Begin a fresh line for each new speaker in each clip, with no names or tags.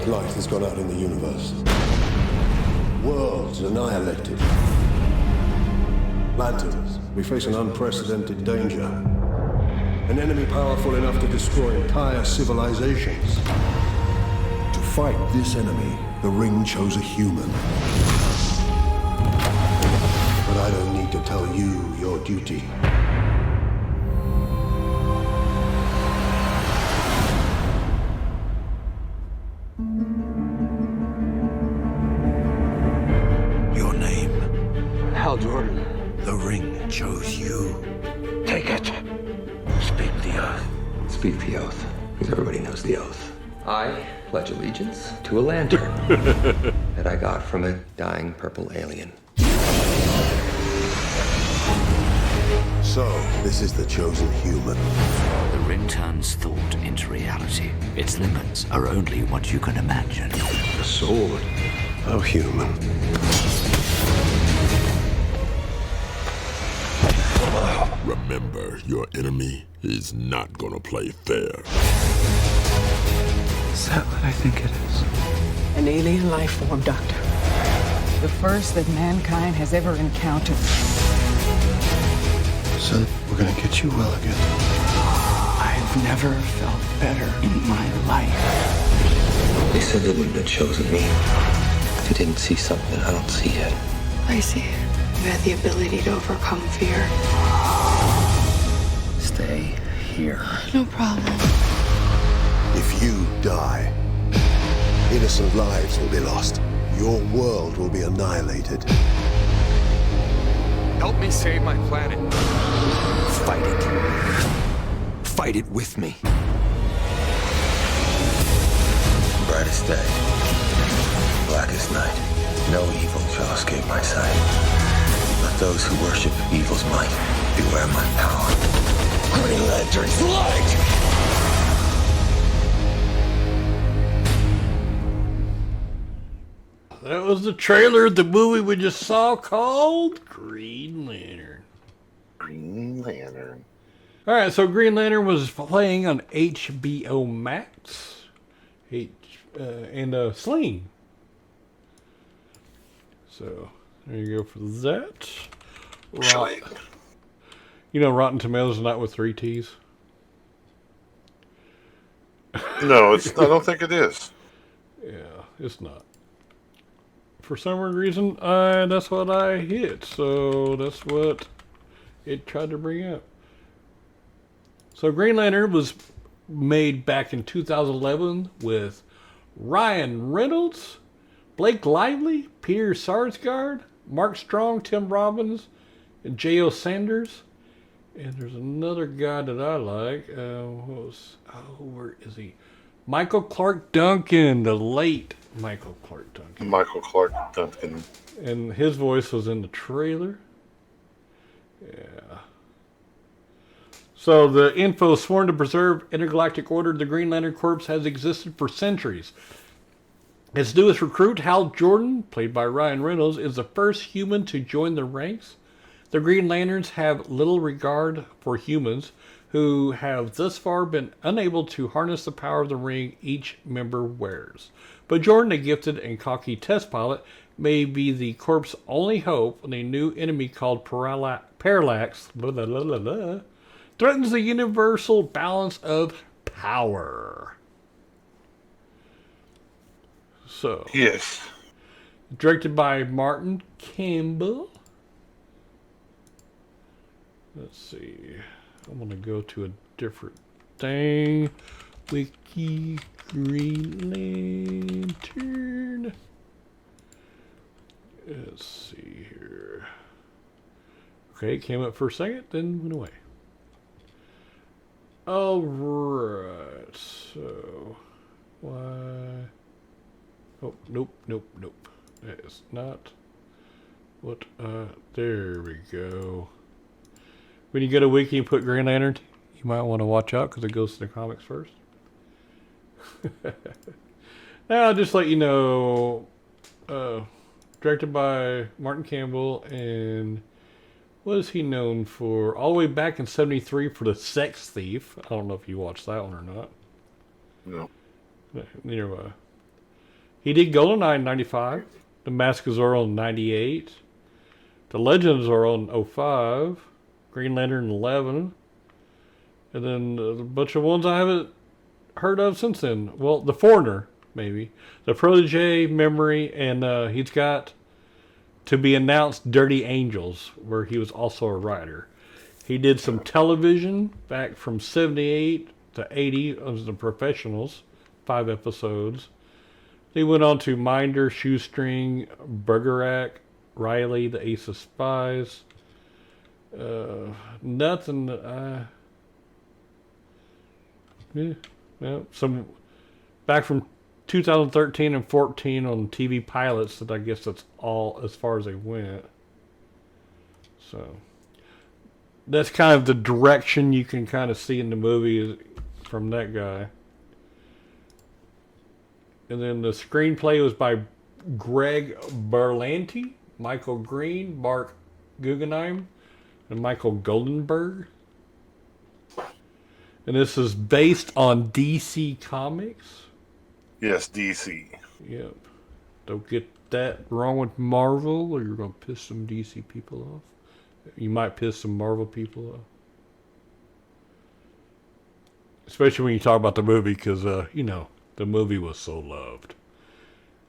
light has gone out in the universe. Worlds annihilated. Lanterns, we face an unprecedented danger. An enemy powerful enough to destroy entire civilizations. To fight this enemy, the Ring chose a human. But I don't need to tell you your duty. Your name?
Hal Jordan.
The Ring chose you.
Take it.
Speak the oath.
Speak the oath, because everybody knows the oath. I pledge allegiance to a lantern that I got from a dying purple alien.
So, this is the chosen human.
The ring turns thought into reality. Its limits are only what you can imagine.
The sword of human.
Remember, your enemy is not gonna play fair.
Is that what I think it is?
An alien life form, Doctor. The first that mankind has ever encountered.
Son, we're gonna get you well again.
I've never felt better in my life.
They said they wouldn't have chosen me if they didn't see something I don't see yet.
I see. You had the ability to overcome fear.
Stay here.
No problem.
If you die, innocent lives will be lost. Your world will be annihilated.
Help me save my planet.
Fight it. Fight it with me. Brightest day, blackest night. No evil shall escape my sight. Let those who worship evil's might beware my power. Green Lantern's light!
That was the trailer of the movie we just saw called Green Lantern.
Green Lantern.
Alright, so Green Lantern was playing on HBO Max and Sling. So, there you go for that. You know Rotten Tomatoes is not with 3 T's?
No, it's. I don't think it is.
Yeah, it's not. For some reason, that's what I hit. So that's what it tried to bring up. So Green Lantern was made back in 2011 with Ryan Reynolds, Blake Lively, Peter Sarsgaard, Mark Strong, Tim Robbins, and J.O. Sanders. And there's another guy that I like. Where is he? Michael Clark Duncan, the late Michael Clark Duncan.
Michael Clark Duncan.
And his voice was in the trailer. Yeah. So the info sworn to preserve intergalactic order, the Green Lantern Corps has existed for centuries. Its newest recruit, Hal Jordan, played by Ryan Reynolds, is the first human to join the ranks. The Green Lanterns have little regard for humans who have thus far been unable to harness the power of the ring each member wears. But Jordan, a gifted and cocky test pilot, may be the Corps' only hope when a new enemy called Parallax threatens the universal balance of power. So,
yes.
Directed by Martin Campbell. Let's see. I'm going to go to a different thing. Wiki Green Lantern. Let's see here. Okay, it came up for a second, then went away. Alright, so why? Oh, nope. That is not what there we go. When you go to Wiki and put Green Lantern, you might want to watch out because it goes to the comics first. Now, I'll just let you know, directed by Martin Campbell, and what is he known for? All the way back in 73 for The Sex Thief. I don't know if you watched that one or not.
No.
Neither have He did GoldenEye in 95, The Mask of Zorro in 98, The Legend of Zorro in 05, Green Lantern in 11, and then a bunch of ones I haven't heard of since then. Well, The Foreigner, maybe. The Protege, Memory, and he's got to be announced Dirty Angels, where he was also a writer. He did some television back from 78 to 80 of The Professionals, 5 episodes. He went on to Minder, Shoestring, Bergerac, Riley, The Ace of Spies. Nothing. Some back from 2013 and 14 on TV pilots. That I guess that's all as far as they went. So that's kind of the direction you can kind of see in the movie from that guy. And then the screenplay was by Greg Berlanti, Michael Green, Mark Guggenheim, and Michael Goldenberg. And this is based on DC Comics.
Yes, DC.
Yep. Don't get that wrong with Marvel, or you're going to piss some DC people off. You might piss some Marvel people off. Especially when you talk about the movie, because, the movie was so loved.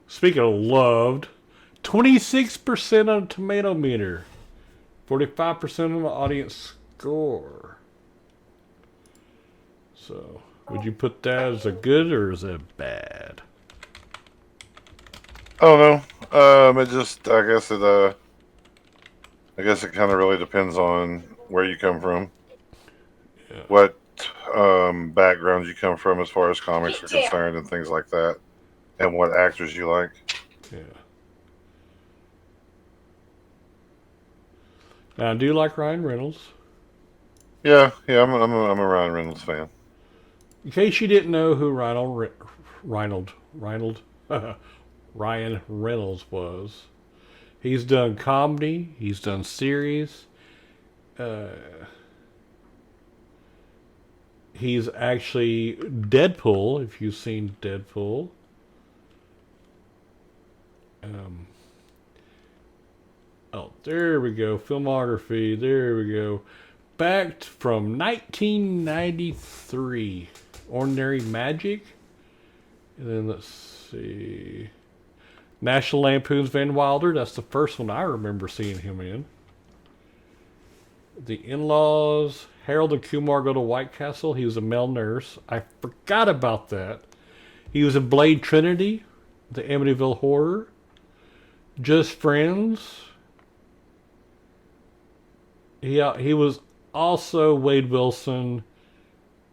Speaking of loved, 26% on Tomato Meter, 45% on the audience score. So, would you put that as a good or is it bad?
Oh no. I guess it kind of really depends on where you come from.
Yeah.
What background you come from as far as comics are concerned and things like that. And what actors you like.
Yeah. Now, I do like Ryan Reynolds.
Yeah, I'm a Ryan Reynolds fan.
In case you didn't know who Ryan Reynolds was, he's done comedy, he's done series. He's actually Deadpool, if you've seen Deadpool. There we go. Filmography. There we go. Back from 1993. Ordinary Magic. And then let's see. National Lampoon's Van Wilder. That's the first one I remember seeing him in. The In-Laws. Harold and Kumar Go to White Castle. He was a male nurse. I forgot about that. He was in Blade Trinity. The Amityville Horror. Just Friends. He was also Wade Wilson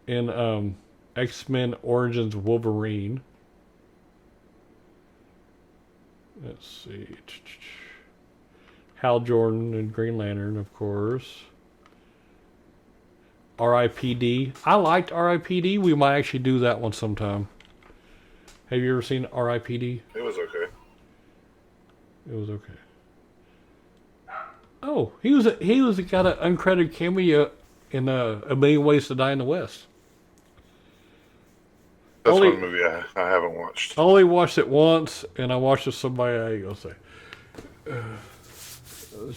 in X-Men Origins Wolverine. Let's see. Hal Jordan and Green Lantern, of course. R.I.P.D. I liked R.I.P.D. We might actually do that one sometime. Have you ever seen R.I.P.D.?
It was okay.
It was okay. Oh, he was got an uncredited cameo in A Million Ways to Die in the West.
That's one movie I haven't watched.
I only watched it once, and I watched it with somebody. Let's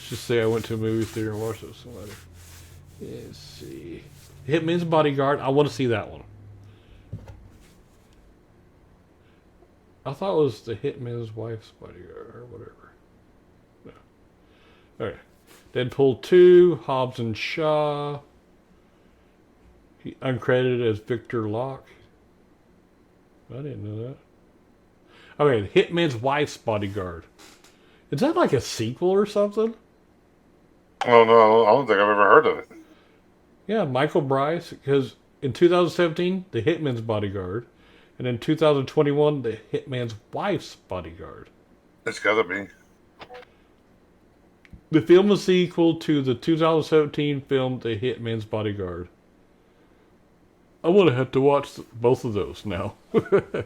just say I went to a movie theater and watched it with somebody. Let's see. Hitman's Bodyguard. I want to see that one. I thought it was the Hitman's Wife's Bodyguard or whatever. No. Okay. Deadpool 2, Hobbs and Shaw. He uncredited as Victor Locke. I didn't know that. Okay, Hitman's Wife's Bodyguard. Is that like a sequel or something?
Oh no, I don't think I've ever heard of it.
Yeah, Michael Bryce, because in 2017, The Hitman's Bodyguard, and in 2021, The Hitman's Wife's Bodyguard.
It's gotta be.
The film is sequel to the 2017 film The Hitman's Bodyguard. I'm going to have to watch both of those now. And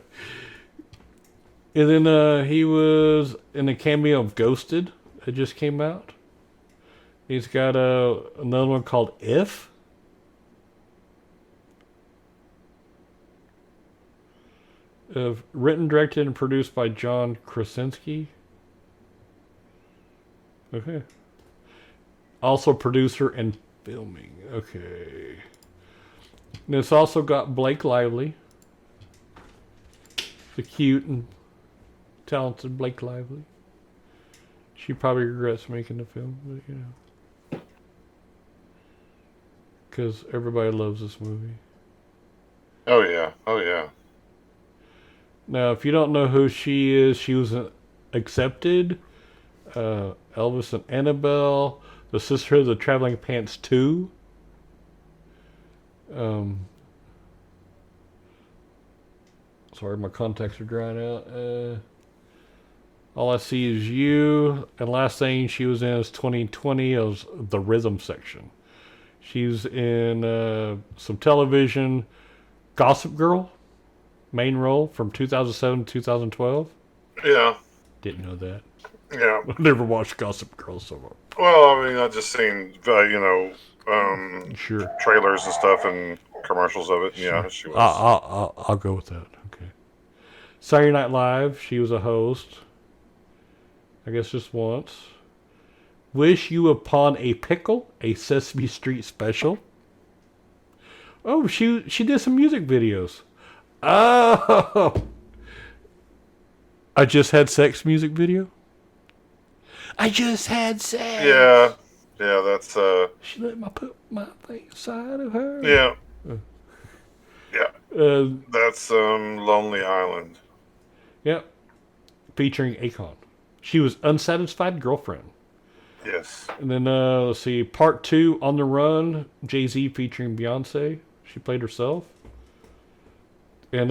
then he was in a cameo of Ghosted. It just came out. He's got another one called If. Written, directed, and produced by John Krasinski. Okay. Also producer and filming. Okay. And it's also got Blake Lively. The cute and talented Blake Lively. She probably regrets making the film, but you know. Because everybody loves this movie.
Oh, yeah. Oh, yeah.
Now, if you don't know who she is, she was accepted. Elvis and Annabelle. The Sisterhood of the Traveling Pants 2. Sorry, my contacts are drying out. All I See Is You. And last thing she was in is 2020. It was The Rhythm Section. She's in some television. Gossip Girl. Main role from 2007 to 2012.
Yeah.
Didn't know that.
Yeah.
I've never watched Gossip Girl so far.
Well, I mean, I've just seen,
Sure.
trailers and stuff and commercials of it. Yeah, she was.
I'll go with that. Okay. Saturday Night Live. She was a host. I guess just once. Wish You Upon a Pickle, a Sesame Street special. Oh, she did some music videos. Oh, I Just Had Sex music video. I just had sex.
Yeah, that's
She let me put my thing inside of her.
yeah, that's Lonely Island.
Yep. Featuring Akon. She was Unsatisfied Girlfriend.
Yes.
And then let's see, part 2, On the Run, Jay-Z featuring Beyonce. She played herself. And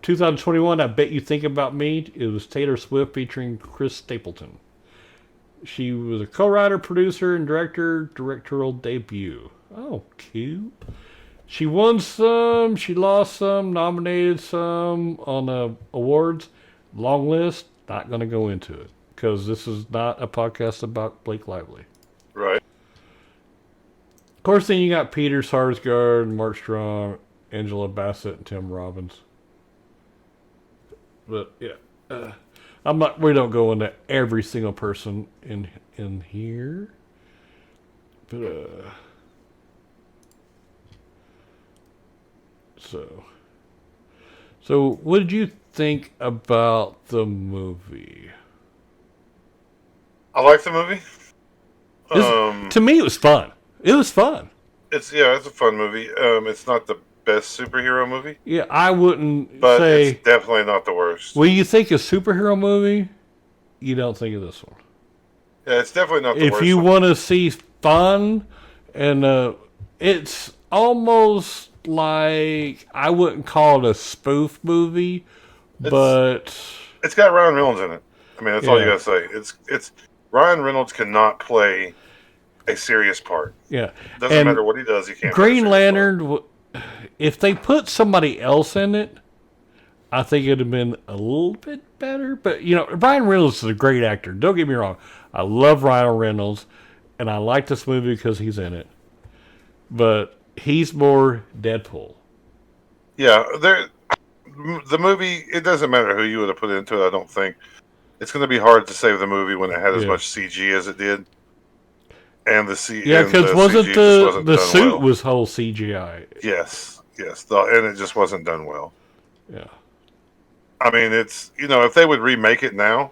2021, I Bet You Think About Me. It was Taylor Swift featuring Chris Stapleton. She was a co-writer, producer, and directorial debut. Oh, cute. She won some, she lost some, nominated some on awards. Long list, not going to go into it. Because this is not a podcast about Blake Lively.
Right.
Of course, then you got Peter Sarsgaard, Mark Strong, Angela Bassett, and Tim Robbins. But yeah, we don't go into every single person in here. But so what did you think about the movie?
I like the movie.
To me, it was fun. It was fun.
It's a fun movie. It's not the best superhero movie.
Yeah, I wouldn't
but
say.
It's definitely not the worst.
When you think of superhero movie, you don't think of this one.
Yeah, it's definitely not the worst.
If you want to see fun, and it's almost like, I wouldn't call it a spoof movie, but
it's got Ryan Reynolds in it. I mean, that's all you gotta say. It's Ryan Reynolds cannot play a serious part.
Yeah,
doesn't matter what he does, he can't.
Green Lantern. If they put somebody else in it, I think it'd have been a little bit better. But Ryan Reynolds is a great actor. Don't get me wrong. I love Ryan Reynolds, and I like this movie because he's in it. But he's more Deadpool.
Yeah, the movie. It doesn't matter who you would have put into it. I don't think it's going to be hard to save the movie when it had as much CG as it did. And
because wasn't the suit was whole CGI?
Yes, and it just wasn't done well.
Yeah,
I mean, it's if they would remake it now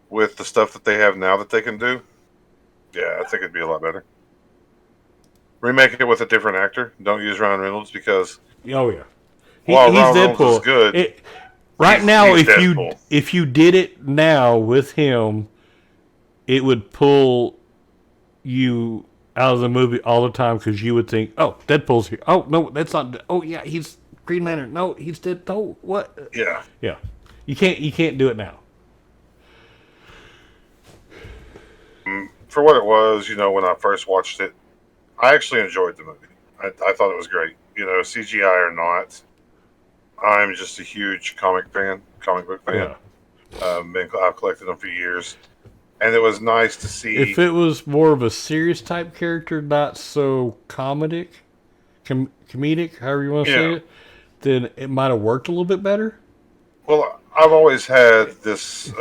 with the stuff that they have now that they can do, yeah, I think it'd be a lot better. Remake it with a different actor. Don't use Ryan Reynolds because
while
he's
Deadpool,
Reynolds is good.
If you did it now with him, it would pull you out of the movie all the time because you would think, oh, Deadpool's here. Oh, no, that's not. Oh, yeah, he's Green Lantern. No, he's dead. No, what?
Yeah.
You can't do it now.
For what it was, when I first watched it, I actually enjoyed the movie. I thought it was great. CGI or not, I'm just a huge comic book fan.
Yeah.
I've collected them for years. And it was nice to see.
If it was more of a serious type character, not so comedic, however you want to say it, then it might have worked a little bit better.
Well, I've always had this.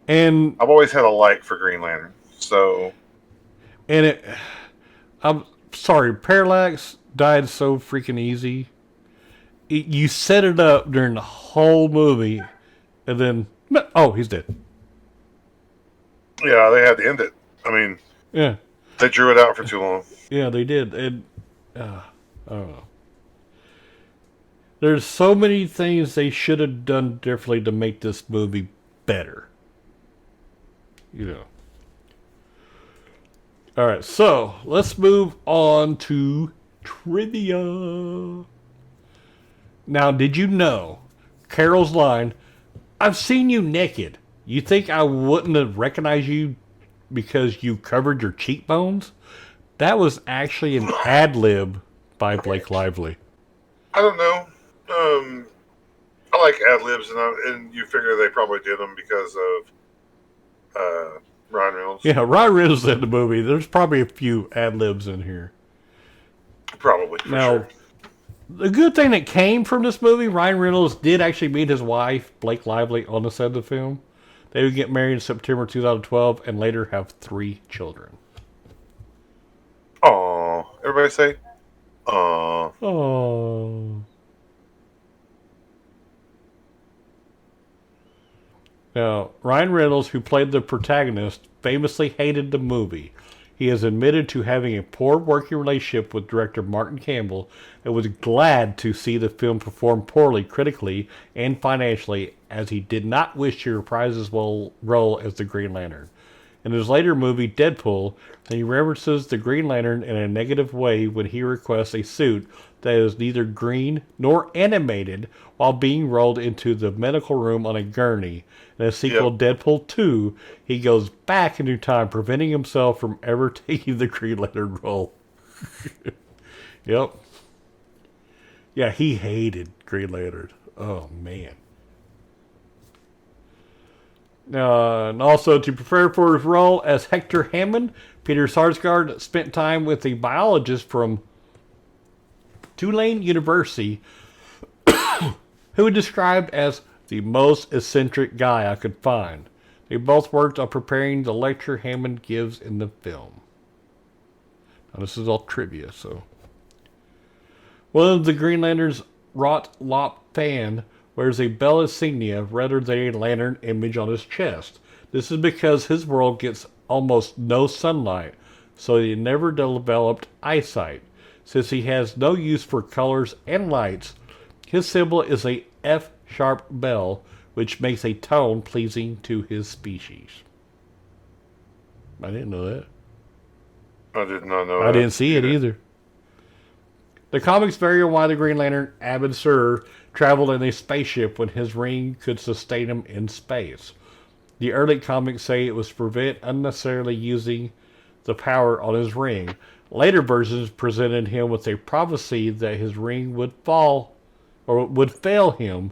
And
I've always had a like for Green Lantern. So,
I'm sorry, Parallax died so freaking easy. You set it up during the whole movie, and then he's dead.
yeah, they had to end it. I mean,
Yeah,
they drew it out for too long.
yeah, they did. And I don't know. There's so many things they should have done differently to make this movie better. You know. All right, so let's move on to trivia. Now, did you know Carol's line, "I've seen you naked. You think I wouldn't have recognized you because you covered your cheekbones?" That was actually an ad lib by Blake Lively.
I don't know. I like ad libs, and you figure they probably did them because of Ryan Reynolds.
Yeah, Ryan Reynolds in the movie. There's probably a few ad libs in here.
Probably. For
Now,
sure.
the good thing that came from this movie, Ryan Reynolds did actually meet his wife, Blake Lively, on the set of the film. They would get married in September 2012 and later have 3 children.
Aw, everybody say, aw.
Oh. Now, Ryan Reynolds, who played the protagonist, famously hated the movie. He has admitted to having a poor working relationship with director Martin Campbell and was glad to see the film perform poorly critically and financially, as he did not wish to reprise his role as the Green Lantern. In his later movie, Deadpool, he references the Green Lantern in a negative way when he requests a suit that is neither green nor animated while being rolled into the medical room on a gurney. In the sequel, Deadpool 2, he goes back into time, preventing himself from ever taking the Green Lantern role. Yep. Yeah, he hated Green Lantern. Oh, man. And also, to prepare for his role as Hector Hammond, Peter Sarsgaard spent time with a biologist from Tulane University who he described as the most eccentric guy I could find. They both worked on preparing the lecture Hammond gives in the film. Now, this is all trivia, so. One of the Green Lantern's Rot Lop fan wears a bell insignia rather than a lantern image on his chest. This is because his world gets almost no sunlight, so he never developed eyesight. Since he has no use for colors and lights, his symbol is a F-sharp bell, which makes a tone pleasing to his species. I didn't know that.
I did not know
I didn't see it either. The comics vary on why the Green Lantern, Abin Sur, traveled in a spaceship when his ring could sustain him in space. The early comics say it was to prevent unnecessarily using the power on his ring. Later versions presented him with a prophecy that his ring would fall or would fail him,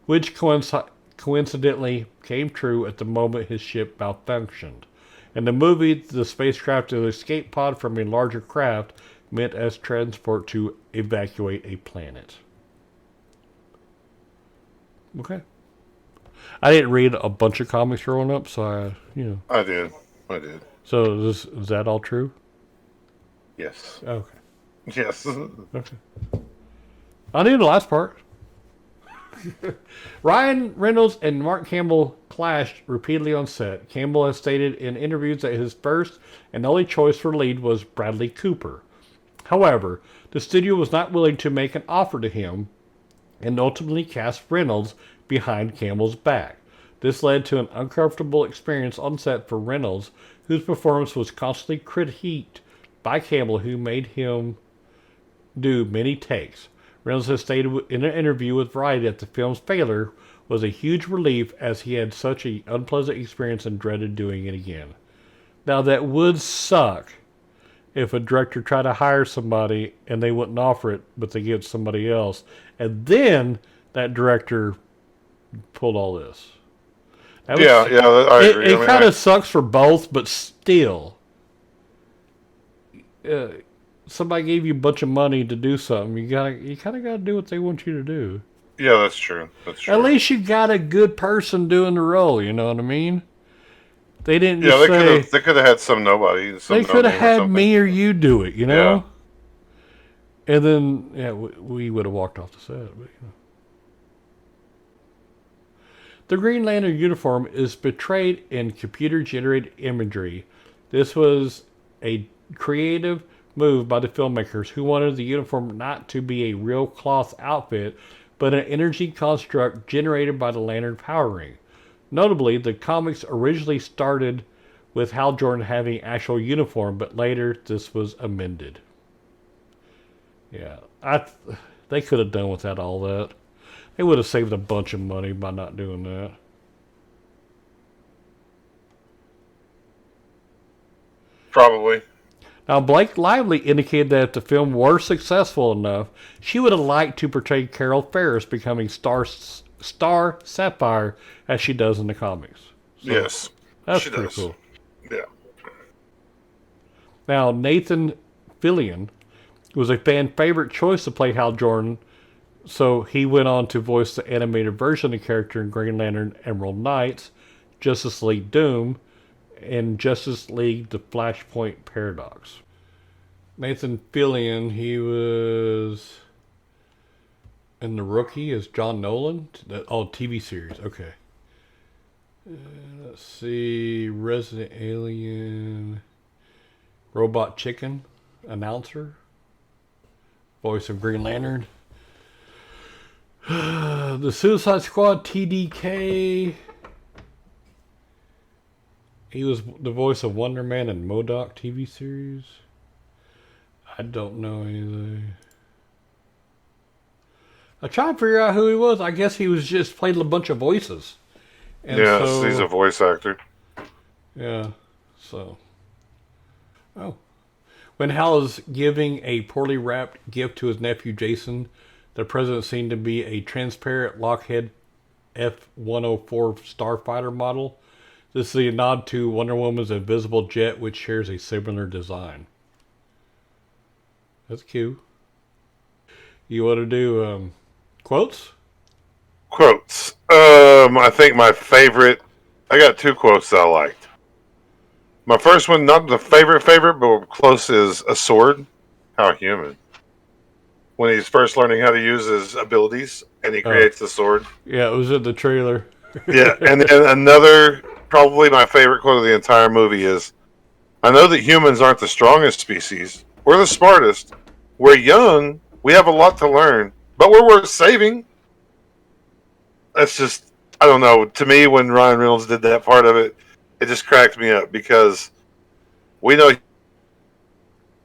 which coincidentally came true at the moment his ship malfunctioned. In the movie, the spacecraft is an escape pod from a larger craft meant as transport to evacuate a planet. Okay. I didn't read a bunch of comics growing up, so
I did.
So is that all true?
Yes.
Okay.
Yes.
Okay. I knew the last part. Ryan Reynolds and Mark Campbell clashed repeatedly on set. Campbell has stated in interviews that his first and only choice for lead was Bradley Cooper. However, the studio was not willing to make an offer to him and ultimately cast Reynolds behind Campbell's back. This led to an uncomfortable experience on set for Reynolds, whose performance was constantly critiqued by Campbell, who made him do many takes. Reynolds has stated in an interview with Variety that the film's failure was a huge relief as he had such an unpleasant experience and dreaded doing it again. Now, that would suck if a director tried to hire somebody and they wouldn't offer it, but they get somebody else. And then that director pulled all this. I agree. It kind of sucks for both, but still. Somebody gave you a bunch of money to do something. You kind of got to do what they want you to do.
Yeah, that's true. That's true.
At least you got a good person doing the role. You know what I mean? They didn't
Yeah,
just say
they could have had some nobody. Some
they could have
no-name or
had
something.
me or you do it. You know?
Yeah.
And then we would have walked off the set. But, you know. The Green Lantern uniform is portrayed in computer-generated imagery. This was a creative move by the filmmakers who wanted the uniform not to be a real cloth outfit, but an energy construct generated by the Lantern power ring. Notably, the comics originally started with Hal Jordan having actual uniform, but later this was amended. Yeah, they could have done without all that. They would have saved a bunch of money by not doing that.
Probably.
Now, Blake Lively indicated that if the film were successful enough, she would have liked to portray Carol Ferris becoming Star Sapphire as she does in the comics. So
Yes.
that's
she
pretty
does.
cool.
Yeah.
Now, Nathan Fillion was a fan favorite choice to play Hal Jordan, so he went on to voice the animated version of the character in Green Lantern Emerald Knights, Justice League Doom, and Justice League The Flashpoint Paradox. Nathan Fillion, he was in The Rookie as John Nolan. TV series, okay. Let's see, Resident Alien, Robot Chicken, announcer, voice of Green Lantern. The Suicide Squad TDK. He was the voice of Wonder Man and MODOK TV series. I don't know anything. I tried to figure out who he was. I guess he was just played a bunch of voices. And
Yeah,
so,
he's a voice actor.
Yeah, so. Oh. When Hal is giving a poorly wrapped gift to his nephew Jason, the present seemed to be a transparent Lockheed F-104 Starfighter model. This is a nod to Wonder Woman's invisible jet, which shares a similar design. That's cute. You want to do quotes?
Quotes. I think my favorite. I got two quotes that I liked. My first one, not the favorite, but close, is a sword. How human. When he's first learning how to use his abilities, and he creates the sword.
Yeah, it was in the trailer.
Yeah, and then another, probably my favorite quote of the entire movie is, I know that humans aren't the strongest species. We're the smartest. We're young. We have a lot to learn. But we're worth saving. That's just, I don't know. To me, when Ryan Reynolds did that part of it, it just cracked me up because we know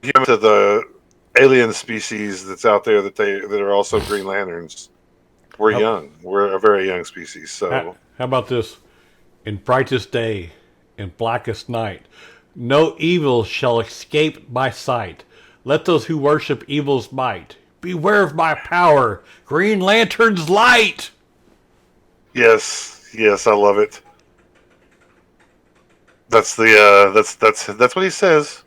humans are the alien species that's out there that are also Green Lanterns. We're young. We're a very young species. So
how about this? In brightest day, in blackest night, no evil shall escape my sight. Let those who worship evil's might beware of my power. Green Lantern's light.
yes, I love it. That's the that's what he says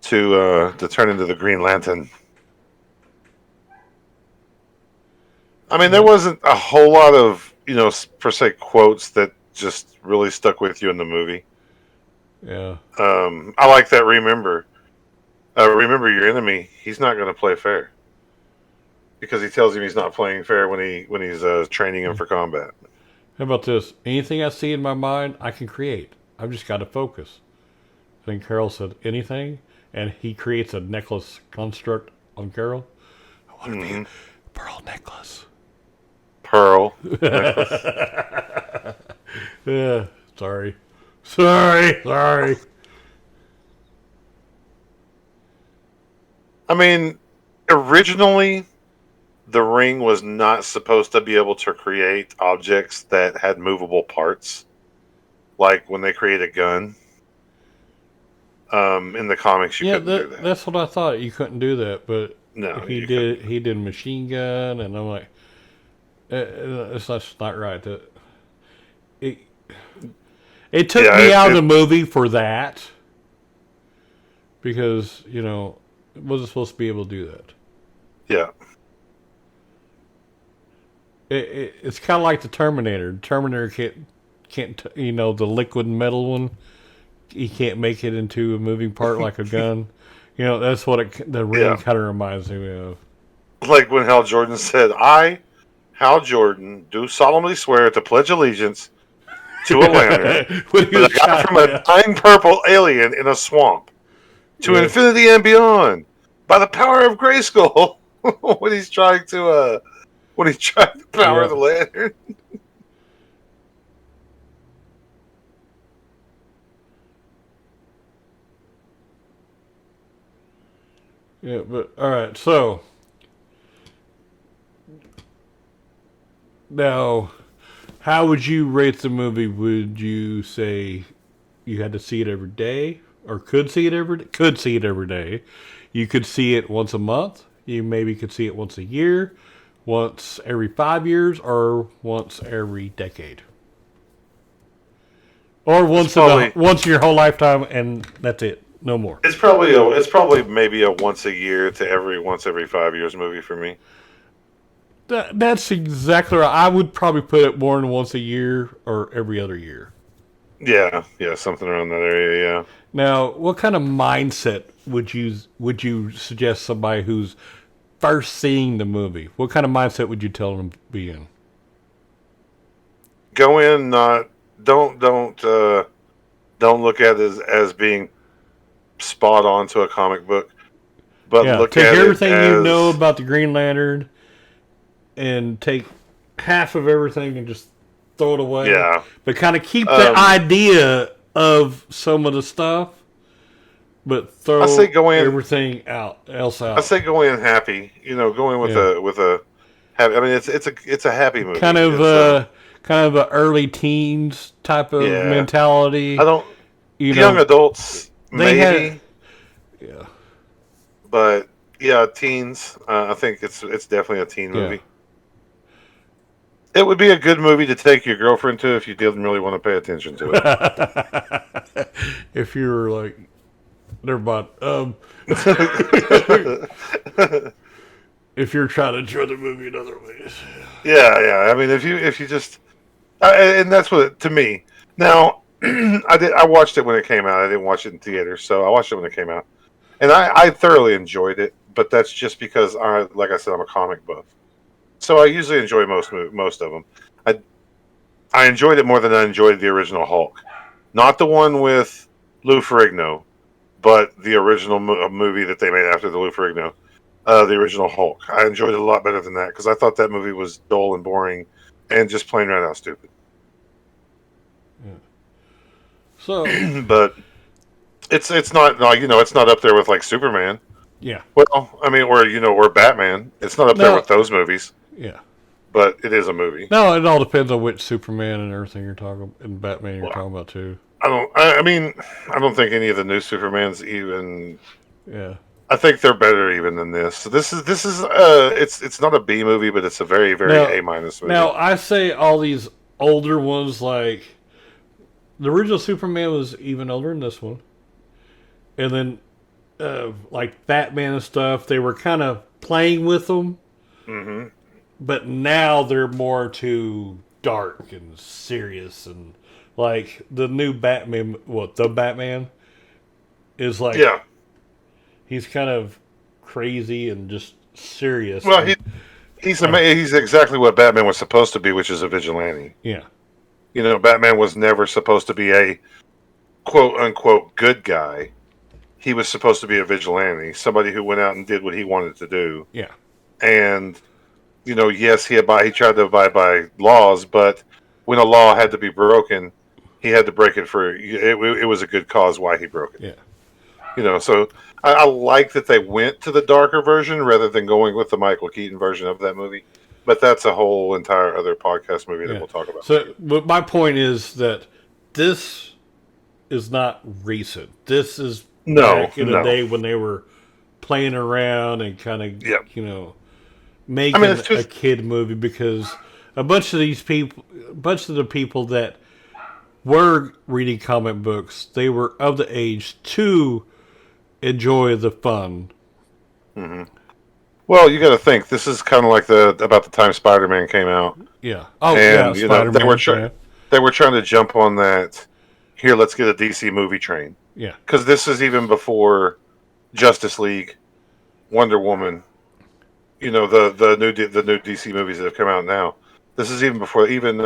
to turn into the Green Lantern. I mean, there wasn't a whole lot of, per se quotes that just really stuck with you in the movie.
Yeah.
I like that. Remember your enemy. He's not going to play fair because he tells him he's not playing fair when he's training him for combat.
How about this? Anything I see in my mind, I can create. I've just got to focus. I think Carol said anything, and he creates a necklace construct on Carol. I want to be a pearl necklace.
Pearl.
Yeah, sorry.
I mean, originally, the ring was not supposed to be able to create objects that had movable parts, like when they create a gun. In the comics, you couldn't do that.
That's what I thought. You couldn't do that, but
No,
he did. He did machine gun, and I'm like, it's not right. It took me out of the movie for that because it wasn't supposed to be able to do that.
Yeah.
It's kind of like the Terminator. Terminator can't the liquid metal one. He can't make it into a moving part like a gun. That's what the ring kind of reminds me of.
Like when Hal Jordan said, "I, Hal Jordan, do solemnly swear to pledge allegiance to a lantern that I got from a dying purple alien in a swamp, to infinity and beyond, by the power of Grayskull." when he's trying to power the lantern.
Yeah, but all right. So now, how would you rate the movie? Would you say you had to see it every day, or could see it every day? You could see it once a month. You maybe could see it once a year, once every 5 years, or once every decade, or once in your whole lifetime, and that's it. No more.
It's probably maybe a once a year to once every 5 years movie for me.
That's exactly right. I would probably put it more than once a year or every other year.
Yeah, something around that area. Yeah.
Now, what kind of mindset would you suggest somebody who's first seeing the movie? What kind of mindset would you tell them to be in?
Go in, don't look at it as being spot on to a comic book, but look
take
at
everything
it
you know about the Green Lantern and take half of everything and just throw it away.
Yeah,
but kind of keep the idea of some of the stuff, but throw everything else out.
I say go in happy. Go in with a happy. I mean, it's a happy movie.
Kind of a early teens type of mentality.
I don't. Young adults. Maybe, but teens. I think it's definitely a teen movie. It would be a good movie to take your girlfriend to if you didn't really want to pay attention to
it. If you were like, never mind. If you're trying to enjoy the movie in other ways.
Yeah. I mean, if you just, and that's what to me now. I watched it when it came out. I didn't watch it in theaters, so I watched it when it came out, and I thoroughly enjoyed it. But that's just because like I said, I'm a comic buff, so I usually enjoy most of them. I enjoyed it more than I enjoyed the original Hulk, not the one with Lou Ferrigno, but the original movie that they made after the Lou Ferrigno, the original Hulk. I enjoyed it a lot better than that because I thought that movie was dull and boring, and just plain right out stupid.
So,
but it's not like it's not up there with like Superman.
Yeah.
Well, I mean, or Batman. It's not up there with those movies.
Yeah.
But it is a movie.
No, it all depends on which Superman and everything you're talking and Batman you're talking about too.
I don't think any of the new Supermans even.
Yeah.
I think they're better even than this. So this is it's not a B movie, but it's a very A- movie.
Now I say all these older ones like. The original Superman was even older than this one. And then, like Batman and stuff, they were kind of playing with them.
Mm-hmm.
But now they're more too dark and serious. And, like, the new Batman, the Batman is like...
Yeah.
He's kind of crazy and just serious.
Well, he's exactly what Batman was supposed to be, which is a vigilante.
Yeah.
Batman was never supposed to be a quote-unquote good guy. He was supposed to be a vigilante, somebody who went out and did what he wanted to do.
Yeah.
And, yes, he tried to abide by laws, but when a law had to be broken, he had to break it it was a good cause why he broke it.
Yeah.
So I like that they went to the darker version rather than going with the Michael Keaton version of that movie. But that's a whole entire other podcast movie that we'll talk about.
So, but my point is that this is not recent. This is back in the day when they were playing around and kind of, making a kid movie because a bunch of the people that were reading comic books, they were of the age to enjoy the fun.
Mm-hmm. Well, you got to think this is kind of like about the time Spider-Man came out,
Yeah. Oh,
and
yeah,
you know
Spider-Man. Yeah.
they were trying to jump on that. Here, let's get a DC movie train
Yeah.
because this is even before Justice League, Wonder Woman. You know the new DC movies that have come out now. This is even before even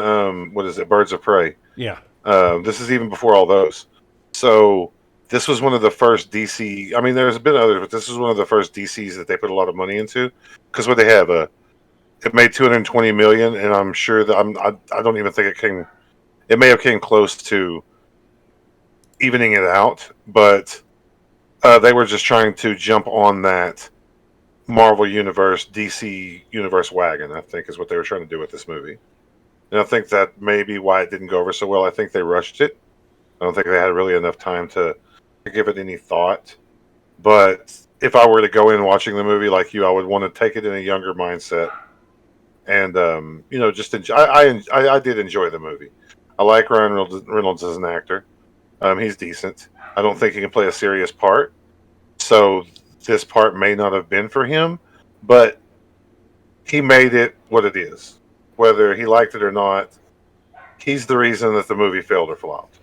what is it, Birds of Prey.
Yeah.
This is even before all those. So this was one of the first DC. I mean, there's been others, but this was one of the first DCs that they put a lot of money into. Because what they have, it made 220 million, and I'm sure that I don't even think it came. It may have came close to evening it out, but they were just trying to jump on that Marvel Universe, DC Universe wagon. I think is what they were trying to do with this movie, and I think that may be why it didn't go over so well. I think they rushed it. I don't think they had really enough time to give it any thought. But if I were to go in watching the movie like you, I would want to take it in a younger mindset, and you know, just enjoy. I did enjoy the movie. I like Ryan Reynolds as an actor. He's decent. I don't think he can play a serious part, so this part may not have been for him, but he made it what it is. Whether he liked it or not, he's the reason that the movie failed or flopped.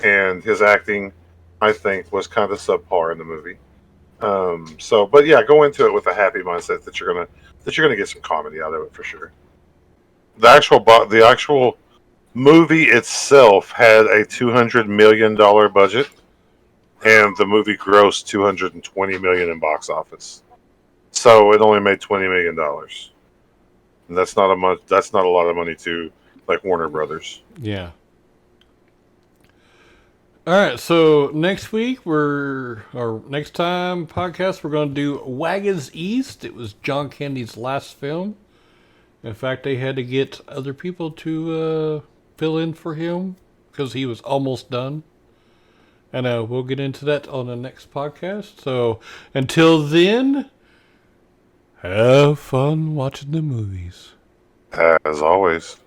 And his acting, I think, was kind of subpar in the movie. But yeah, go into it with a happy mindset that you're gonna get some comedy out of it for sure. The actual movie itself had a $200 million budget, and the movie grossed $220 million in box office. So it only made $20 million, and that's not a much. That's not a lot of money to like Warner Brothers.
Yeah. All right, so next next time podcast, we're going to do Wagons East. It was John Candy's last film. In fact, they had to get other people to fill in for him because he was almost done. And we'll get into that on the next podcast. So until then, have fun watching the movies.
As always.